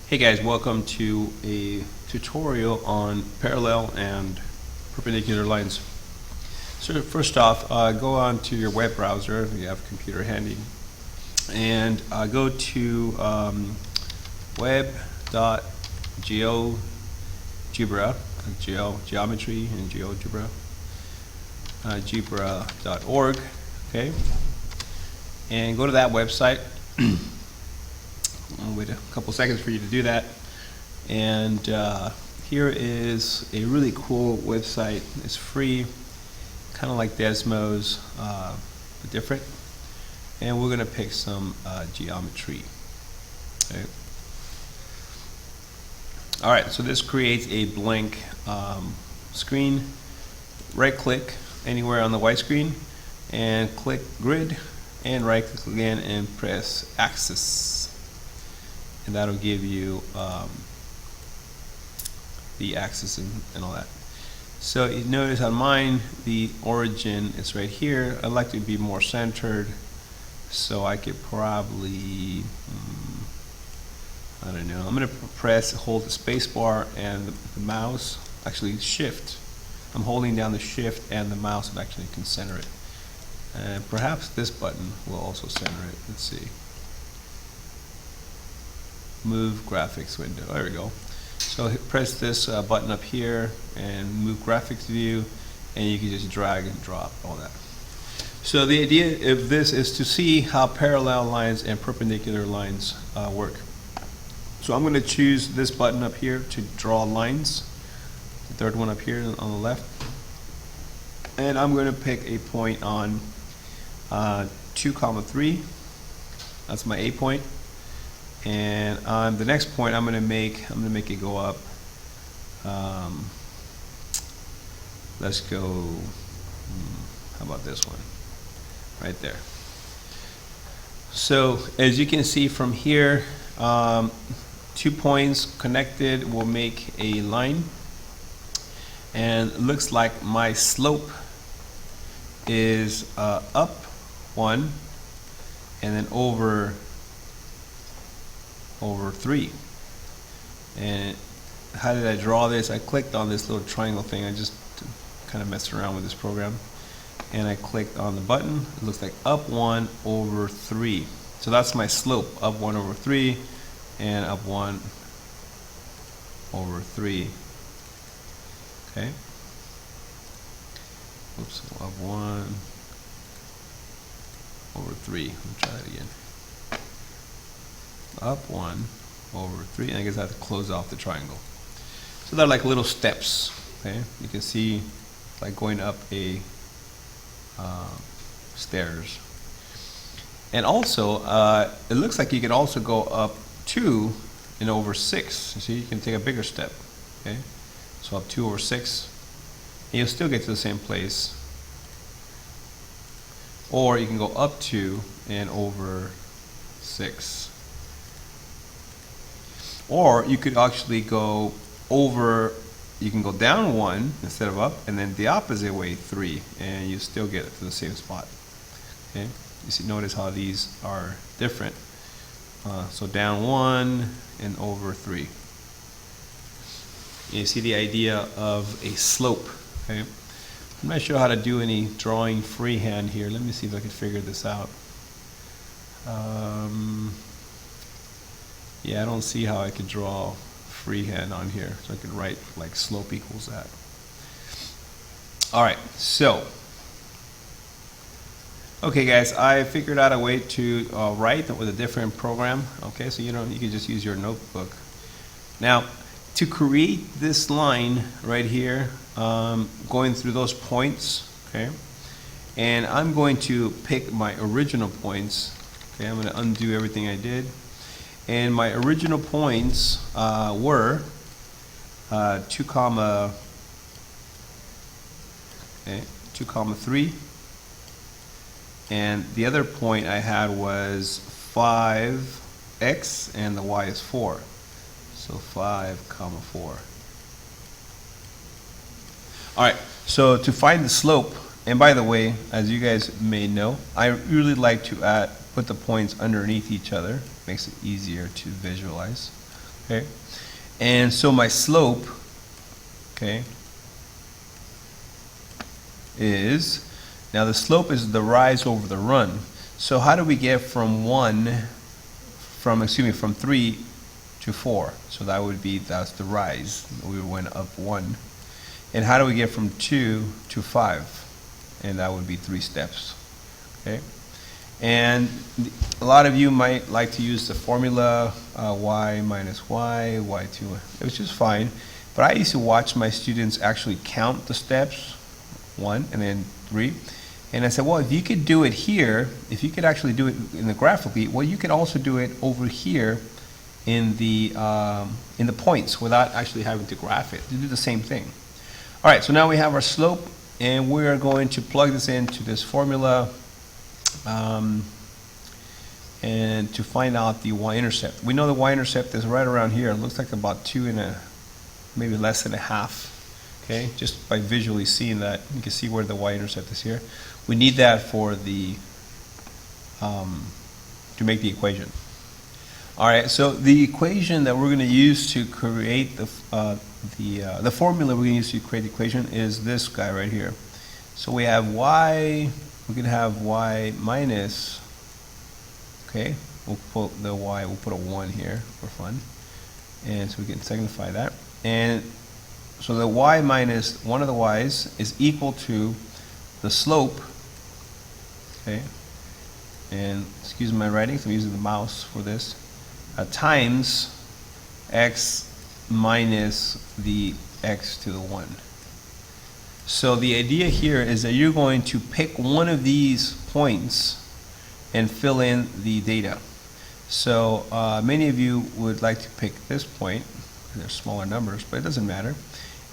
Hey guys, welcome to a tutorial on parallel and perpendicular lines. So first off, go on to your web browser if you have a computer handy, and go to web.geogebra, geometry and GeoGebra, gebra.org, okay, and go to that website. I'll wait a couple seconds for you to do that. And here is a really cool website. It's free, kind of like Desmo's, but different. And we're going to pick some geometry. Okay. All right, so this creates a blank screen. Right-click anywhere on the white screen, and click Grid, and right-click again, and press Axis. And that'll give you the axis and all that. So you notice on mine, the origin is right here. I'd like to be more centered, so I could probably, I don't know, I'm going to hold the space bar and the mouse, actually shift. I'm holding down the shift and the mouse actually can center it. And perhaps this button will also center it. Let's see. Move graphics window. There we go. So press this button up here and move graphics view, and you can just drag and drop all that. So the idea of this is to see how parallel lines and perpendicular lines work. So I'm going to choose this button up here to draw lines, the third one up here on the left, and I'm going to pick a point on 2, 3. That's my A point. And on the next point, I'm going to make it go up. Let's go. How about this one? Right there. So as you can see from here, 2 points connected will make a line, and it looks like my slope is up 1, and then over 3. And how did I draw this? I clicked on this little triangle thing. I just kind of messed around with this program, and I clicked on the button. It looks like up 1 over 3. So that's my slope, up 1 over 3 and up 1 over 3. Okay. Oops, up 1 over 3. Let me try that again. Up 1 over 3, and I guess I have to close off the triangle. So they're like little steps. Okay, you can see like going up a stairs. And also, it looks like you can also go up 2 and over 6. You see, you can take a bigger step. Okay, so up 2 over 6, and you'll still get to the same place. Or you can go up 2 and over 6. Or you could actually go over, you can go down 1 instead of up, and then the opposite way 3, and you still get to the same spot. Okay, you see, notice how these are different. So down 1 and over 3. You see the idea of a slope. Okay, I'm not sure how to do any drawing freehand here. Let me see if I can figure this out. Yeah, I don't see how I could draw freehand on here. So I could write like slope equals that. All right, so, okay guys, I figured out a way to write with a different program. Okay, so you can just use your notebook. Now, to create this line right here, going through those points, okay, and I'm going to pick my original points. Okay, I'm going to undo everything I did. And my original points were 2, 3, and the other point I had was 5x, and the y is 4. So 5, 4. All right. So to find the slope, and by the way, as you guys may know, I really like to put the points underneath each other. Makes it easier to visualize. okay? And so my slope, okay, is, now the slope is the rise over the run. So how do we get from 3 to 4? So that would be, that's the rise. We went up 1. And how do we get from 2 to 5? And that would be 3 steps, okay? And a lot of you might like to use the formula y minus y, y2, which is fine. But I used to watch my students actually count the steps, 1 and then 3. And I said, well, if you could do it here, if you could actually do it in the graphically, well, you could also do it over here in the points without actually having to graph it. You do the same thing. All right, so now we have our slope, and we are going to plug this into this formula and to find out the y-intercept. We know the y-intercept is right around here. It looks like about 2 and maybe less than a half. Okay, just by visually seeing that, you can see where the y-intercept is here. We need that for the to make the equation. All right, so the equation that we're going to use to create the formula we're going to use to create the equation is this guy right here. So we have y, we can have y minus, okay, we'll put the y, we'll put a 1 here for fun, and so we can signify that. And so the y minus one of the y's is equal to the slope, okay, and excuse my writing, so I'm using the mouse for this, times x minus the x to the 1. So the idea here is that you're going to pick one of these points and fill in the data. So many of you would like to pick this point. They're smaller numbers, but it doesn't matter.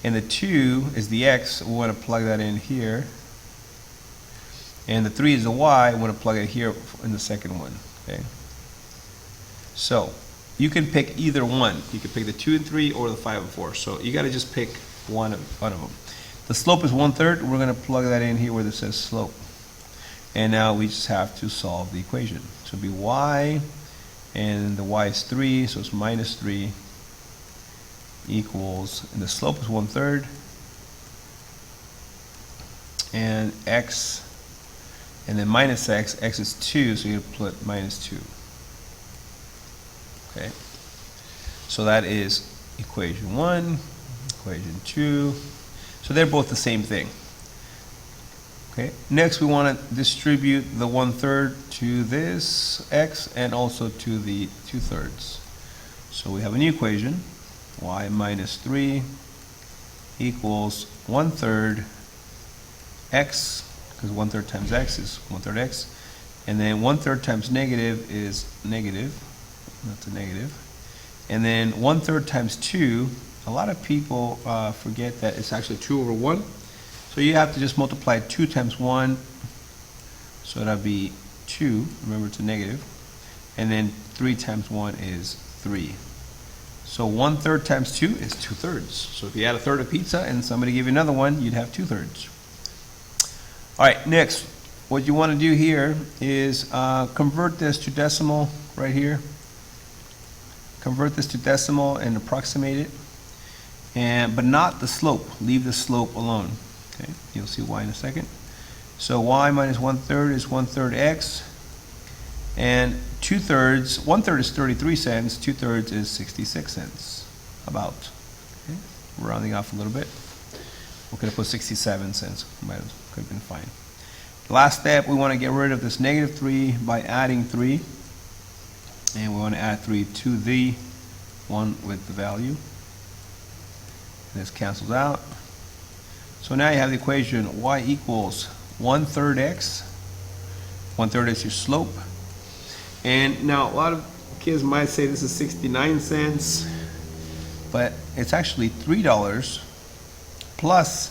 And the 2 is the x. We want to plug that in here. And the 3 is the y. We want to plug it here in the second one. Okay. So you can pick either one. You can pick the 2 and 3 or the 5 and 4. So you got to just pick one of them. The slope is 1/3. We're going to plug that in here where it says slope. And now we just have to solve the equation. So it'll be y, and the y is 3, so it's minus 3 equals, and the slope is 1/3, and x, and then minus x, x is 2, so you put minus 2. Okay, so that is equation 1, equation 2. So they're both the same thing. Okay. Next, we want to distribute the 1/3 to this x and also to the 2/3. So we have a new equation, y minus 3 equals 1/3 x, because 1/3 times x is 1/3 x, and then 1/3 times negative is negative, that's a negative, and then 1/3 times 2. A lot of people forget that it's actually 2 over 1. So you have to just multiply 2 times 1. So that'll be 2. Remember, it's a negative. And then 3 times 1 is 3. So 1/3 times 2 is 2/3. So if you had a third of pizza and somebody gave you another one, you'd have 2/3. All right, next, what you want to do here is convert this to decimal right here. Convert this to decimal and approximate it. But not the slope. Leave the slope alone. Okay, you'll see why in a second. So y minus 1/3 is 1/3 x, and 2/3, 1/3 is 33 cents, 2/3 is 66 cents, about. Okay, rounding off a little bit. We could have put 67 cents. Could have been fine. Last step, we want to get rid of this negative 3 by adding 3, and we want to add 3 to the one with the value. This cancels out. So now you have the equation y equals 1/3 x. 1/3 is your slope. And now a lot of kids might say this is 69 cents, but it's actually $3 plus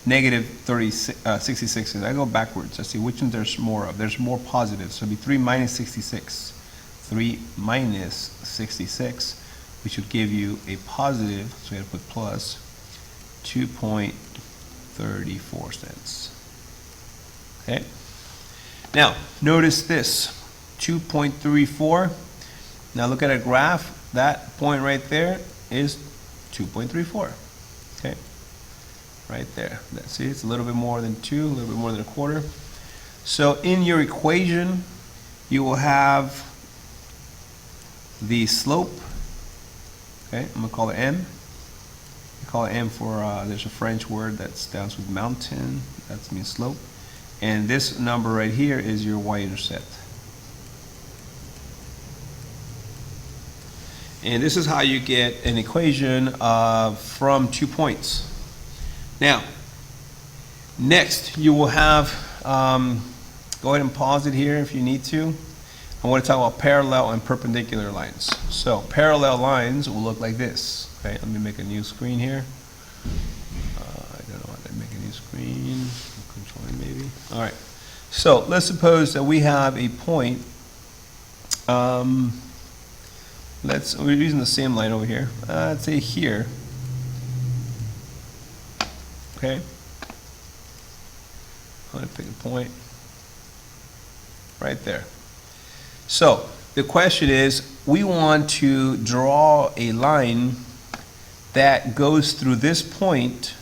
negative 66 cents. I go backwards. Let's see which one there's more of. There's more positives. So it'll be 3 minus 66. 3 minus 66. We should give you a positive, so we have to put plus, 2.34 cents. Okay. Now, notice this, 2.34. Now look at a graph. that point right there is 2.34. Okay, right there. See, it's a little bit more than 2, a little bit more than a quarter. So in your equation, you will have the slope. Okay, I'm gonna call it m. I call it m for there's a French word that stands with mountain. That means slope. And this number right here is your y-intercept. And this is how you get an equation from 2 points. Now, next you will have, go ahead and pause it here if you need to. I want to talk about parallel and perpendicular lines. So parallel lines will look like this. Okay, let me make a new screen here. I don't know how to make a new screen. Controlling maybe. All right. So let's suppose that we have a point. We're using the same line over here. Let's say here. Okay. I'm going to pick a point right there. So the question is, we want to draw a line that goes through this point,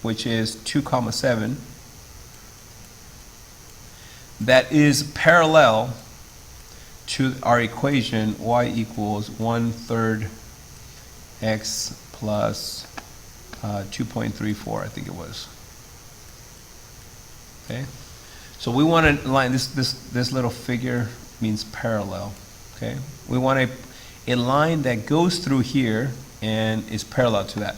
which is 2,7, that is parallel to our equation y equals 1/3 x plus 2.34, I think it was. Okay, so we want a line. This little figure means parallel. Okay, we want a line that goes through here and is parallel to that.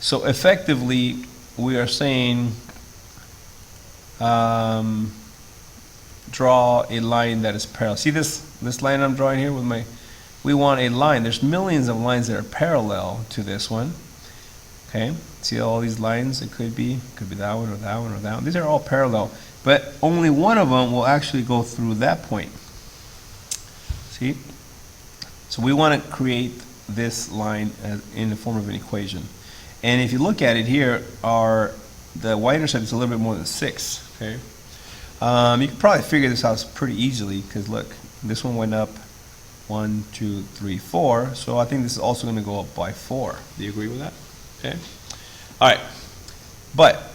So effectively, we are saying draw a line that is parallel. See this line I'm drawing here with my, we want a line. There's millions of lines that are parallel to this one. Okay, see all these lines? It could be that one or that one or that one. These are all parallel, but only one of them will actually go through that point. See? So we want to create this line in the form of an equation. And if you look at it here, the y-intercept is a little bit more than 6. Okay, you can probably figure this out pretty easily because look, this one went up 1, 2, 3, 4. So I think this is also going to go up by 4. Do you agree with that? Okay. All right. But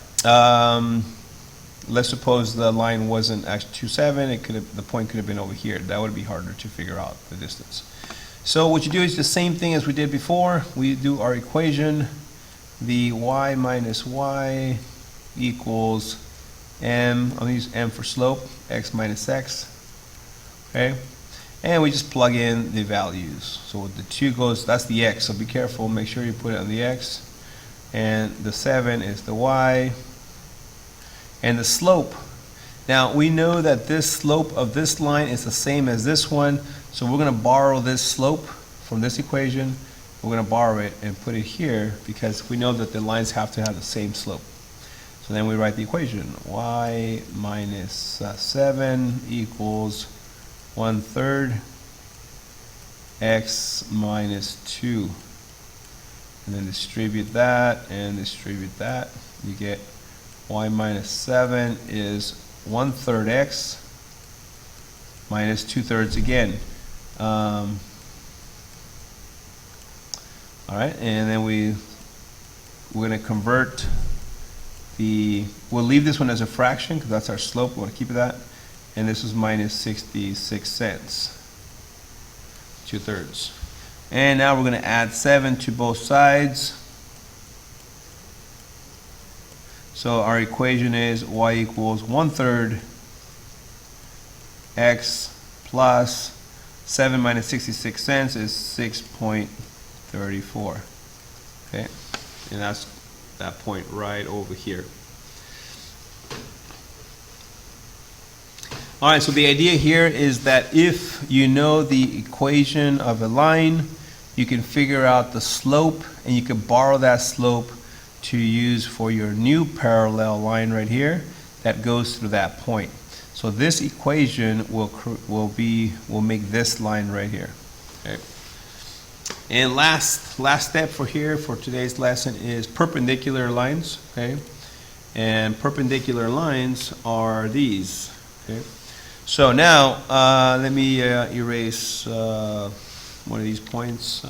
let's suppose the line wasn't actually 2,7. The point could have been over here. That would be harder to figure out the distance. So what you do is the same thing as we did before. We do our equation. The y minus y equals m. I'll use m for slope. X minus x. Okay. And we just plug in the values. So the 2 goes, that's the x. So be careful. Make sure you put it on the x. And the 7 is the y. And the slope. Now we know that this slope of this line is the same as this one. So we're going to borrow this slope from this equation. We're going to borrow it and put it here because we know that the lines have to have the same slope. So then we write the equation. Y minus 7 equals 1/3 x minus 2. And then distribute that and distribute that. You get y minus 7 is 1/3 x minus 2/3 again. All right, and then we're going to convert we'll leave this one as a fraction because that's our slope. We want to keep it that. And this is minus 66 cents, 2/3. And now we're going to add 7 to both sides. So our equation is y equals 1/3 x plus 7 minus 66 cents is 6.34. Okay, and that's that point right over here. All right, so the idea here is that if you know the equation of a line, you can figure out the slope, and you can borrow that slope to use for your new parallel line right here that goes through that point. So this equation will make this line right here. Okay. And last step for today's lesson is perpendicular lines. Okay, and perpendicular lines are these. Okay. So now let me erase one of these points,